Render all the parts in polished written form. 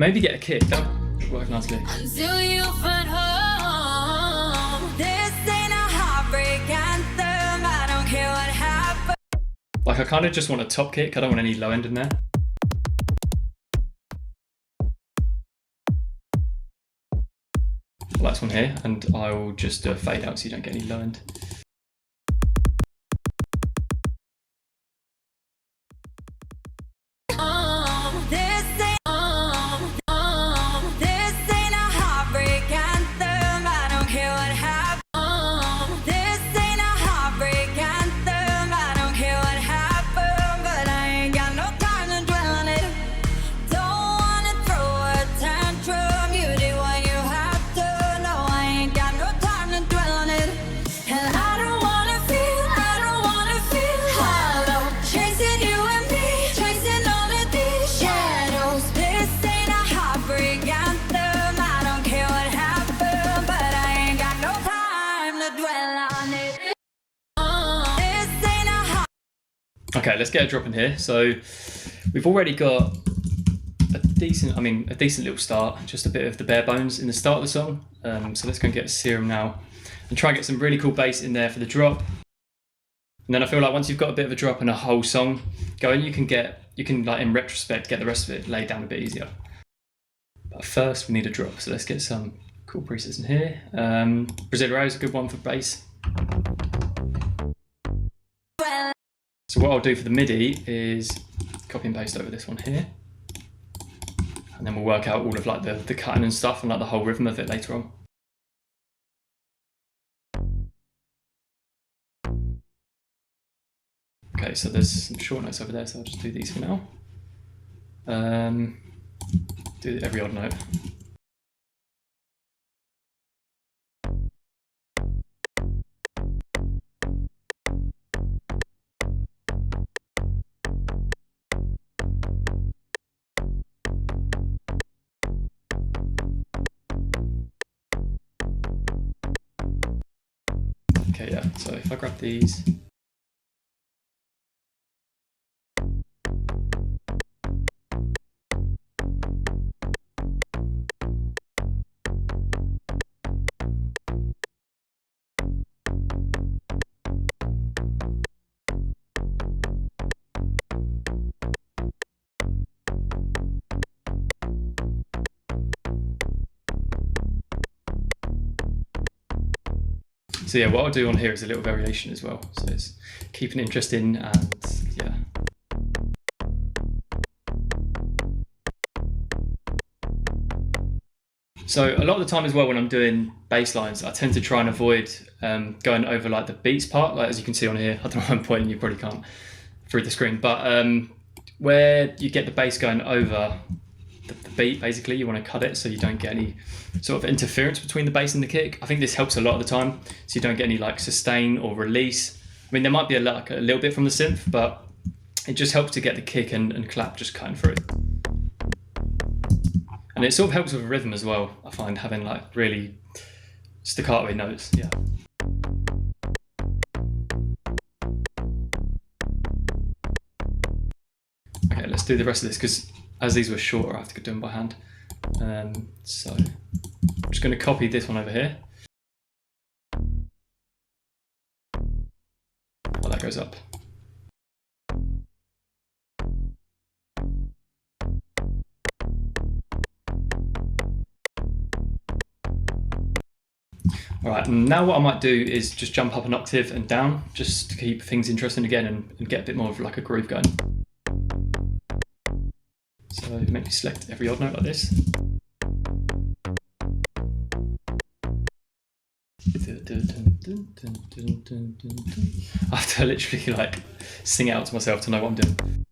Maybe get a kick, that would work nicely. Until you find home. This ain't a heartbreak anthem. I don't care what happens. Like I kind of just want a top kick, I don't want any low end in there. Like this one here, and I will just do a fade out so you don't get any low end. Okay, let's get a drop in here. So we've already got a decent little start, just a bit of the bare bones in the start of the song. So let's go and get a serum now and try and get some really cool bass in there for the drop. And then I feel like once you've got a bit of a drop and a whole song going, you can like in retrospect get the rest of it laid down a bit easier. But first we need a drop, so let's get some cool presets in here. Brasileiro is a good one for bass. So what I'll do for the MIDI is copy and paste over this one here, and then we'll work out all of like the cutting and stuff and like the whole rhythm of it later on. Okay, so there's some short notes over there, so I'll just do these for now. Do every odd note. Okay, yeah, so if I grab these. So yeah, what I'll do on here is a little variation as well. So it's keeping it interesting and yeah. So a lot of the time as well when I'm doing bass lines, I tend to try and avoid going over like the beats part, like as you can see on here. I don't know why I'm pointing, you probably can't through the screen, but where you get the bass going over the beat, basically you want to cut it so you don't get any sort of interference between the bass and the kick. I think this helps a lot of the time, so you don't get any like sustain or release. I mean, there might be a little bit from the synth, but it just helps to get the kick and clap just cutting through. And it sort of helps with rhythm as well, I find, having like really staccato notes, yeah. Okay, let's do the rest of this, because as these were shorter, I have to do them by hand. So I'm just going to copy this one over here. Well, that goes up. All right, and now what I might do is just jump up an octave and down, just to keep things interesting again and get a bit more of like a groove going. So maybe select every odd note like this. I have to literally like sing it out to myself to know what I'm doing.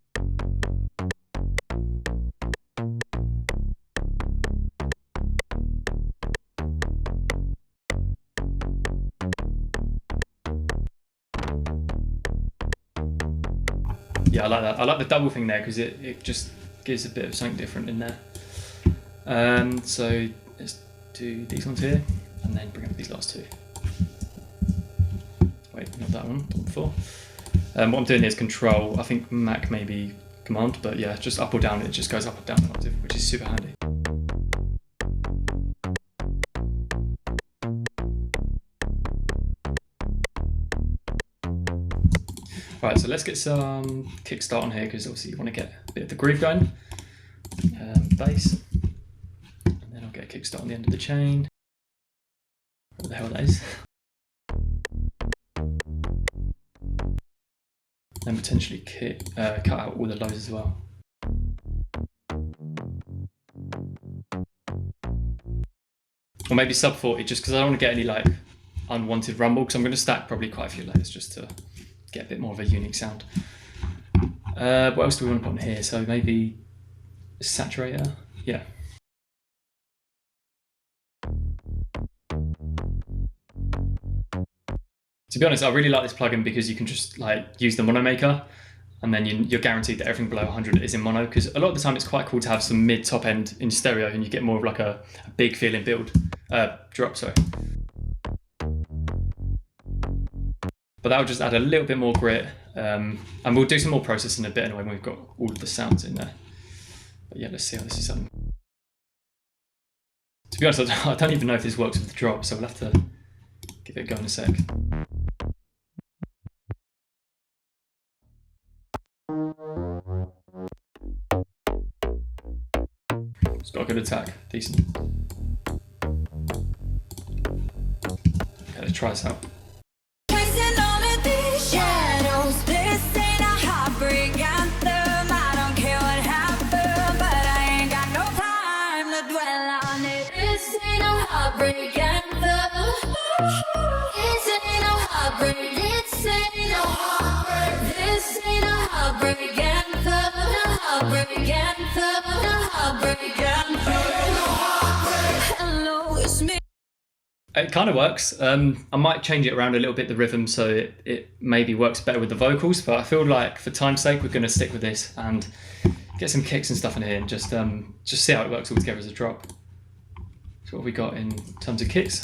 Yeah, I like that. I like the double thing there because it just gives a bit of something different in there. So let's do these ones here and then bring up these last two. Wait, not that one, the one before. What I'm doing here is control. I think Mac maybe command, but yeah, just up or down, it just goes up or down an octave, which is super handy. Right, so let's get some kickstart on here because obviously you want to get a bit of the groove going. Bass. And then I'll get a kickstart on the end of the chain. What the hell that is. Then potentially cut out all the lows as well. Or maybe sub 40 just because I don't want to get any like unwanted rumble, because I'm going to stack probably quite a few layers just to get a bit more of a unique sound. What else do we want to put on here? So maybe a saturator, yeah. To be honest, I really like this plugin because you can just like use the mono maker, and then you're guaranteed that everything below 100 is in mono, because a lot of the time it's quite cool to have some mid top end in stereo and you get more of like a big feeling drop, sorry. But that'll just add a little bit more grit, and we'll do some more processing in a bit anyway when we've got all of the sounds in there. But yeah, let's see how this is done. To be honest, I don't even know if this works with the drop, so we'll have to give it a go in a sec. It's got a good attack, decent. Okay, let's try this out. It kind of works. I might change it around a little bit, the rhythm, so it maybe works better with the vocals, but I feel like for time's sake we're going to stick with this and get some kicks and stuff in here and just see how it works all together as a drop. So what have we got in terms of kicks?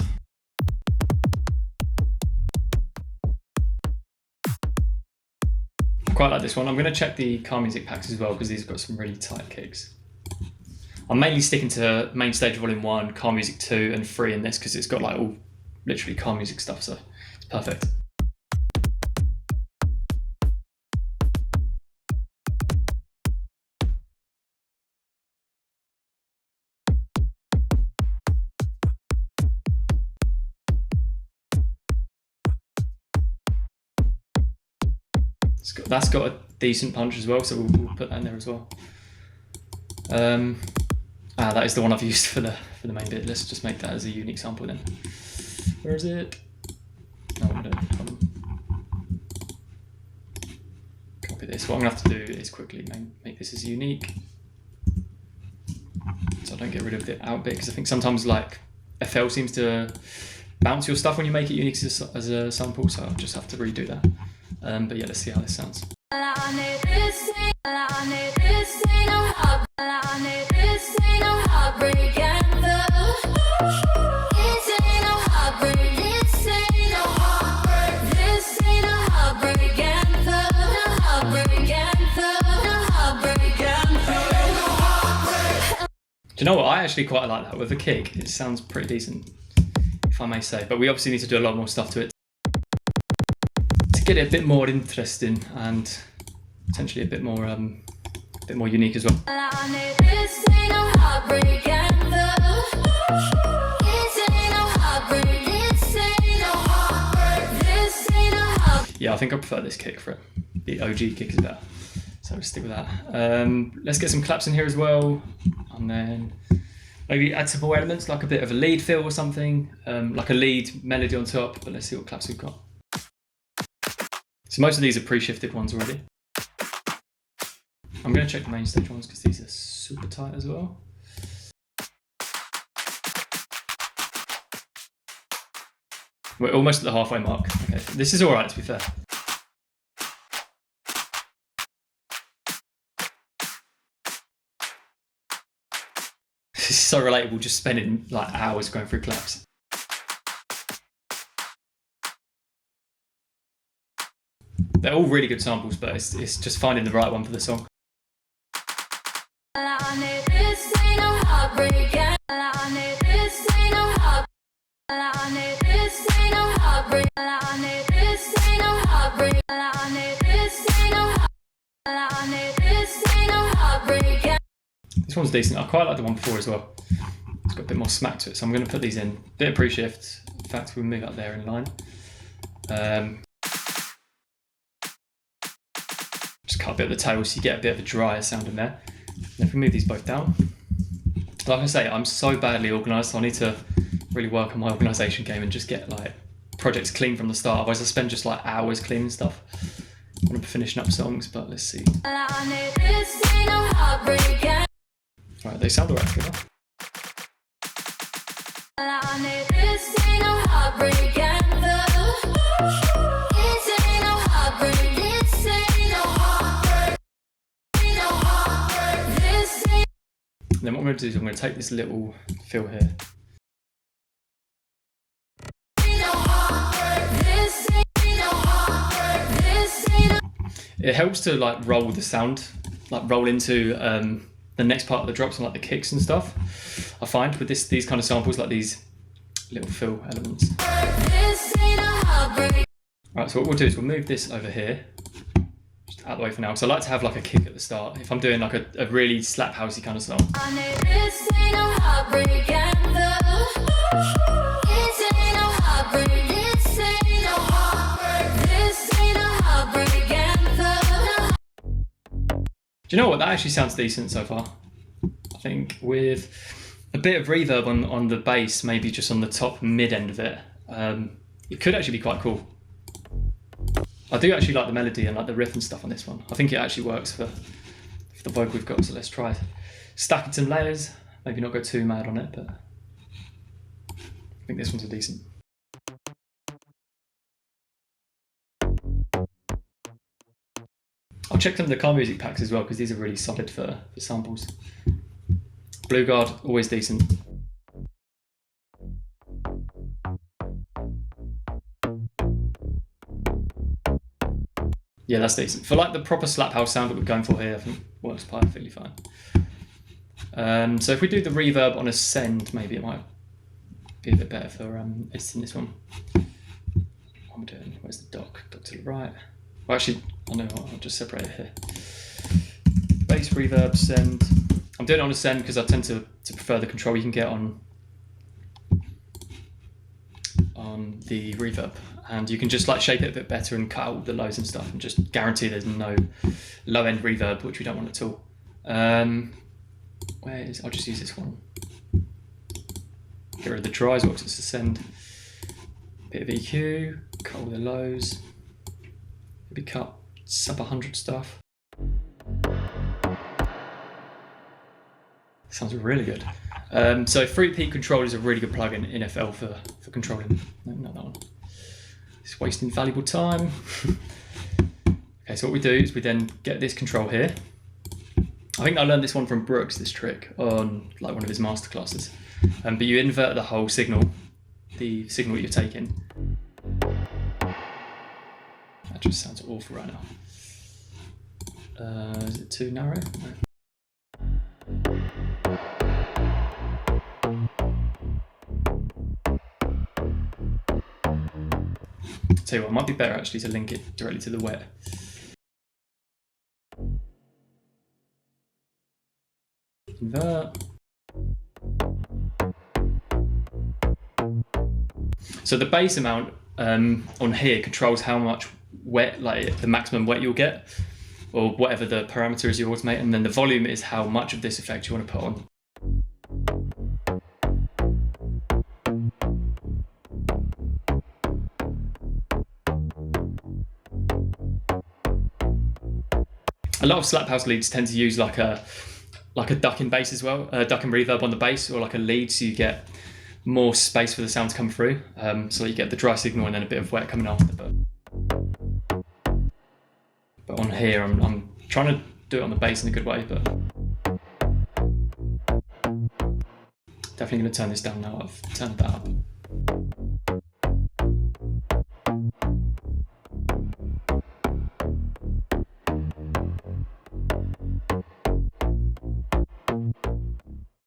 I quite like this one. I'm going to check the car music packs as well because these have got some really tight kicks. I'm mainly sticking to Main Stage Volume 1, Car Music 2 and 3 in this because it's got like all literally car music stuff, so it's perfect. That's got a decent punch as well, so we'll put that in there as well. That is the one I've used for the main bit. Let's just make that as a unique sample then. Where is it? Oh, I don't. Copy this. What I'm gonna have to do is quickly make this as unique, so I don't get rid of the out bit, because I think sometimes like FL seems to bounce your stuff when you make it unique as a sample, so I'll just have to redo that. But yeah, let's see how this sounds. Do you know what? I actually quite like that with the kick. It sounds pretty decent, if I may say. But we obviously need to do a lot more stuff to it to get it a bit more interesting and potentially a bit more unique as well. Yeah, I think I prefer this kick for it. The OG kick is better, so we'll stick with that. Let's get some claps in here as well, and then maybe add some more elements like a bit of a lead fill or something, like a lead melody on top. But let's see what claps we've got. So most of these are pre-shifted ones already. I'm going to check the main stage ones because these are super tight as well. We're almost at the halfway mark. Okay, this is all right to be fair. This is so relatable, just spending like hours going through claps. They're all really good samples, but it's just finding the right one for the song. This one's decent. I quite like the one before as well. It's got a bit more smack to it, so I'm going to put these in. Bit of pre-shift. In fact, we'll move up there in line. Just cut a bit of the tail so you get a bit of a drier sound in there. And if we move these both down, like I say, I'm so badly organised, so I need to really work on my organisation game and just get like projects clean from the start. Otherwise, I spend just like hours cleaning stuff when I'm finishing up songs. But let's see. Right, they sound alright together. And then what I'm going to do is I'm going to take this little fill here. It helps to like roll the sound, like roll into the next part of the drops and like the kicks and stuff. I find with these kind of samples, like these little fill elements. Right, so what we'll do is we'll move this over here, just out the way for now, because I like to have like a kick at the start if I'm doing like a really slap housey kind of song. Do you know what? That actually sounds decent so far. I think with a bit of reverb on the bass, maybe just on the top mid end of it, it could actually be quite cool. I do actually like the melody and like the riff and stuff on this one. I think it actually works for the vocal we've got, so let's try stacking some layers. Maybe not go too mad on it, but I think this one's a decent. I'll check some of the car music packs as well, because these are really solid for samples. Blue Guard, always decent. Yeah, that's decent. For like the proper slap house sound that we're going for here, I think it works perfectly fine. So if we do the reverb on Ascend, maybe it might be a bit better for editing this one. What am I doing? Where's the dock? Dock to the right. Well, actually, I know what, I'll just separate it here. Bass, reverb, send. I'm doing it on Ascend because I tend to prefer the control you can get on the reverb. And you can just like shape it a bit better and cut out the lows and stuff and just guarantee there's no low end reverb, which we don't want at all. I'll just use this one. Get rid of the dries, what it's Ascend. Bit of EQ, cut all the lows. Maybe cut sub 100 stuff. Sounds really good. So 3P Control is a really good plugin in FL for controlling. No, not that one. It's wasting valuable time. Okay, so what we do is we then get this control here. I think I learned this one from Brooks, this trick, on like one of his masterclasses. But you invert the whole signal, the signal that you're taking. That just sounds awful right now. Is it too narrow? No. Tell you what, it might be better actually to link it directly to the wet. Invert. So the bass amount on here controls how much wet, like the maximum wet you'll get, or whatever the parameter is you automate, and then the volume is how much of this effect you want to put on. A lot of slap house leads tend to use like a ducking bass as well, ducking reverb on the bass, or like a lead, so you get more space for the sound to come through. So you get the dry signal and then a bit of wet coming after. But on here, I'm trying to do it on the bass in a good way, but definitely going to turn this down now. I've turned that up.